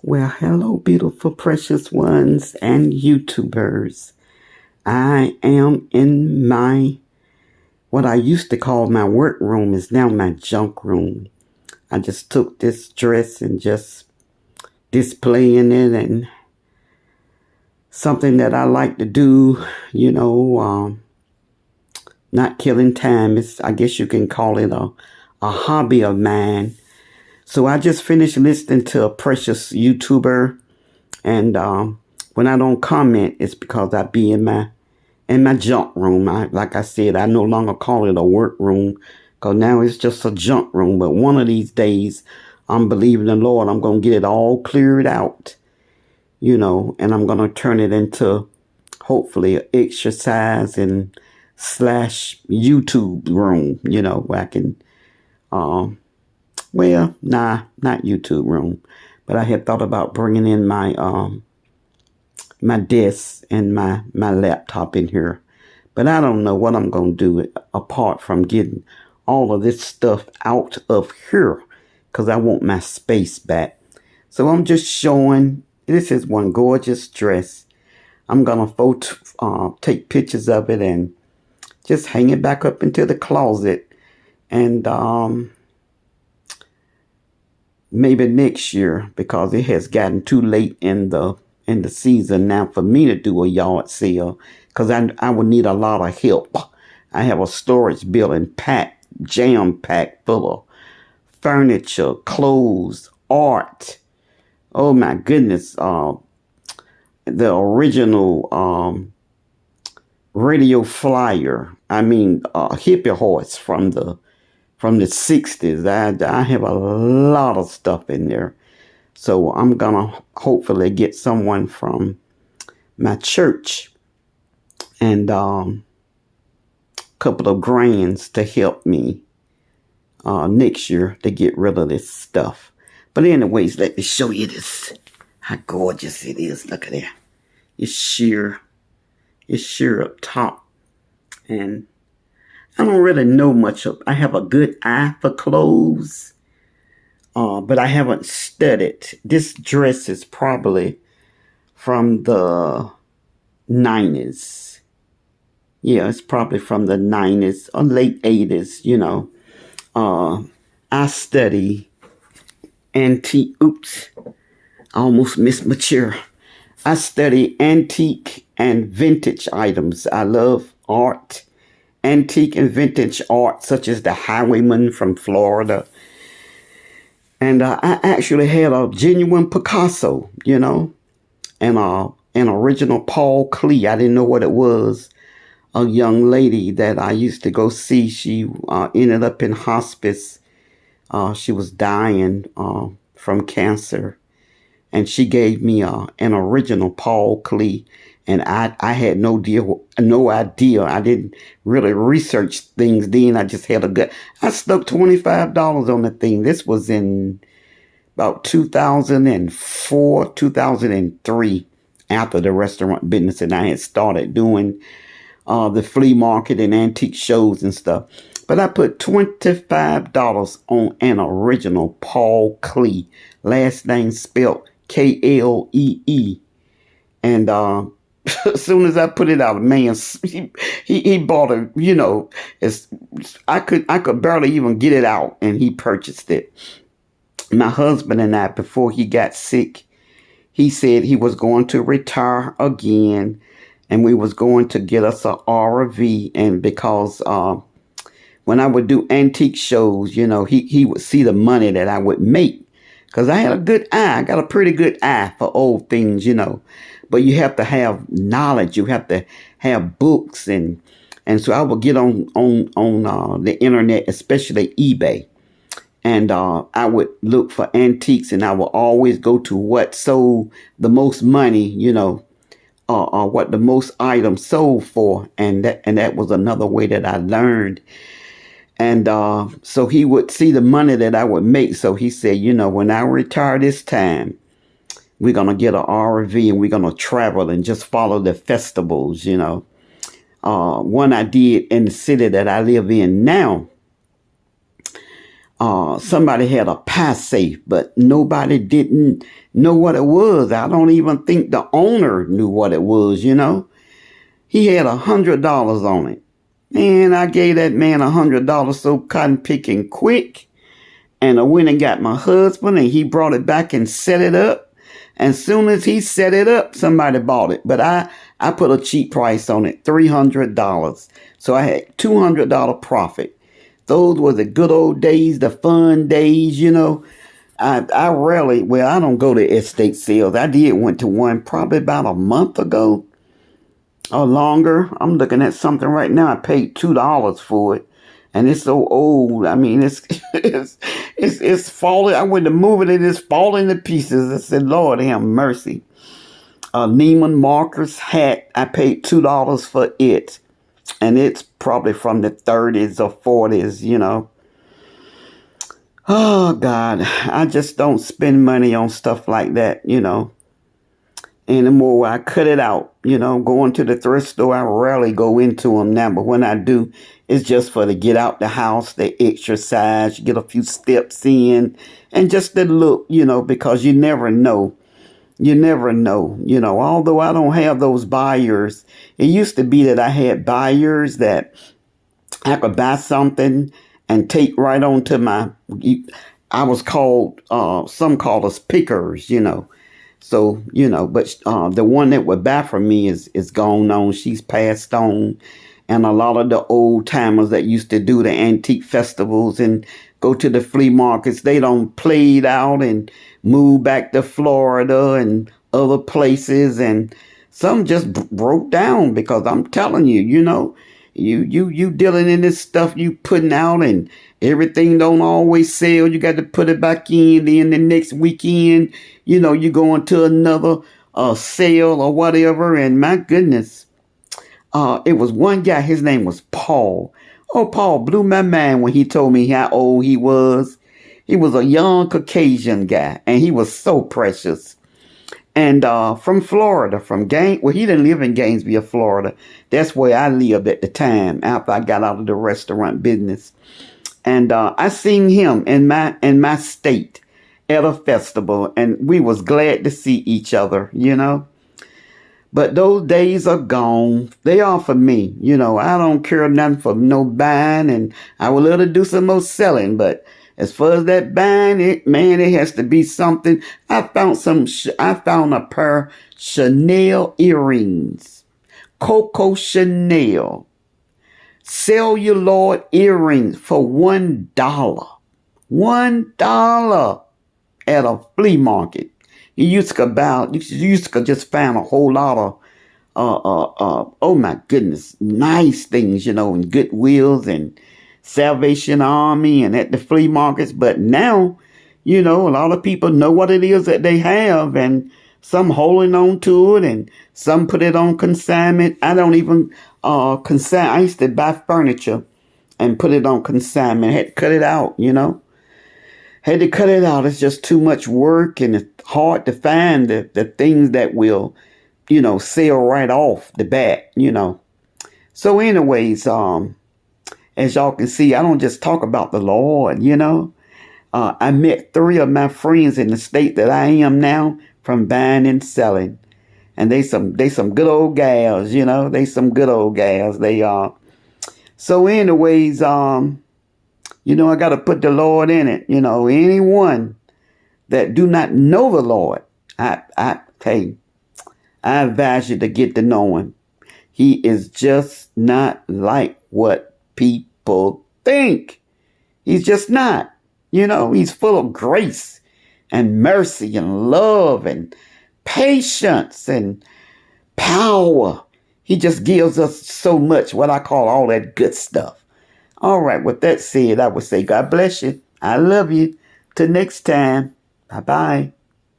Well, hello, beautiful, precious ones and YouTubers. I am in what I used to call my work room is now my junk room. I just took this dress and just displaying it and something that I like to do, not killing time. I guess you can call it a hobby of mine. So I just finished listening to a precious YouTuber. And when I don't comment, it's because I be in my junk room. Like I said, I no longer call it a work room because now it's just a junk room. But one of these days, I'm believing the Lord, I'm going to get it all cleared out, and I'm going to turn it into hopefully an exercise and slash YouTube room, where I can, not YouTube room, but I had thought about bringing in my desk and my laptop in here. But I don't know what I'm going to do apart from getting all of this stuff out of here because I want my space back. So I'm just showing, this is one gorgeous dress. I'm going to take pictures of it and just hang it back up into the closet. And maybe next year, because it has gotten too late in the season now for me to do a yard sale, because I would need a lot of help. I have a storage building jam-packed full of furniture, clothes, art. Oh my goodness. The original radio flyer. I mean, hippie horse from the 60s. I have a lot of stuff in there. So I'm going to hopefully get someone from my church and a couple of grands to help me next year to get rid of this stuff. But anyways, let me show you this. How gorgeous it is. Look at that. It's sheer up top. And I don't really know much I have a good eye for clothes. But I haven't studied. This dress is probably from the 90s. Yeah, it's probably from the 90s or late 80s, I study antique. Oops, I almost missed my chair. I study antique and vintage items. I love art, antique and vintage art, such as the Highwayman from Florida. And I actually had a genuine Picasso, and an original Paul Klee. I didn't know what it was. A young lady that I used to go see. She ended up in hospice. She was dying from cancer. And she gave me an original Paul Klee. And I had no idea. I didn't really research things then. I just had I stuck $25 on the thing. This was in about 2004, 2003, after the restaurant business. And I had started doing the flea market and antique shows and stuff. But I put $25 on an original Paul Klee. Last name spelled Klee. And as soon as I put it out, man, he bought it. I could barely even get it out, and he purchased it. My husband and I, before he got sick, he said he was going to retire again, and we was going to get us a RV. And because when I would do antique shows, he would see the money that I would make. Because I had a good eye. I got a pretty good eye for old things, But you have to have knowledge. You have to have books. And so I would get on the internet, especially eBay. And I would look for antiques. And I would always go to what sold the most money, or what the most items sold for. And that was another way that I learned. And so he would see the money that I would make. So he said, when I retire this time, we're going to get an RV and we're going to travel and just follow the festivals, One I did in the city that I live in now, somebody had a pie safe, but nobody didn't know what it was. I don't even think the owner knew what it was, you know. He had $100 on it. And I gave that man $100 so cotton picking quick. And I went and got my husband and he brought it back and set it up. And soon as he set it up, somebody bought it. But I put a cheap price on it, $300. So I had $200 profit. Those were the good old days, the fun days, you know. I rarely, well, I don't go to estate sales. Went to one probably about a month ago or longer. I'm looking at something right now. I paid $2 for it. And it's so old. I mean, it's falling. I went to move it and it's falling to pieces. I said, Lord, have mercy. Neiman Marcus hat. I paid $2 for it. And it's probably from the 30s or 40s, you know. Oh, God. I just don't spend money on stuff like that, you know. Anymore. I cut it out, you know. Going to the thrift store, I rarely go into them now. But when I do, it's just for to get out the house, the exercise, get a few steps in. And just to look, you know, because you never know. You never know, you know, although I don't have those buyers. It used to be that I had buyers that I could buy something and take right on to I was called, some call us pickers, you know. So, you know, but the one that would buy from me is gone on. She's passed on. And a lot of the old timers that used to do the antique festivals and go to the flea markets, they don't played out and moved back to Florida and other places. And some just broke down because I'm telling you, you know, you dealing in this stuff you putting out and everything don't always sell. You got to put it back in. Then the next weekend, you know, you going to another sale or whatever. And my goodness. It was one guy, his name was Paul. Oh, Paul blew my mind when he told me how old he was. He was a young Caucasian guy, and he was so precious. And from Florida, well, he didn't live in Gainesville, Florida. That's where I lived at the time after I got out of the restaurant business. And I seen him in my state at a festival, and we was glad to see each other, you know. But those days are gone. They are for me. You know, I don't care nothing for no buying, and I would love to do some more selling. But as far as that buying, it has to be something. I found a pair of Chanel earrings. Coco Chanel. Celluloid earrings for $1. $1 at a flea market. You used to just find a whole lot of, oh my goodness, nice things, you know, in Goodwills and Salvation Army and at the flea markets. But now, you know, a lot of people know what it is that they have and some holding on to it and some put it on consignment. I don't even consign. I used to buy furniture and put it on consignment. I had to cut it out, you know. Had to cut it out. It's just too much work and it's hard to find the things that will, you know, sell right off the bat, you know. So anyways, as y'all can see, I don't just talk about the Lord, you know. I met 3 of my friends in the state that I am now from buying and selling. And they some good old gals, you know. They some good old gals. They are. So anyways, you know, I got to put the Lord in it. You know, anyone that do not know the Lord, I advise you to get to know him. He is just not like what people think. He's just not. You know, he's full of grace and mercy and love and patience and power. He just gives us so much, what I call all that good stuff. All right, with that said, I would say God bless you. I love you. Till next time. Bye-bye.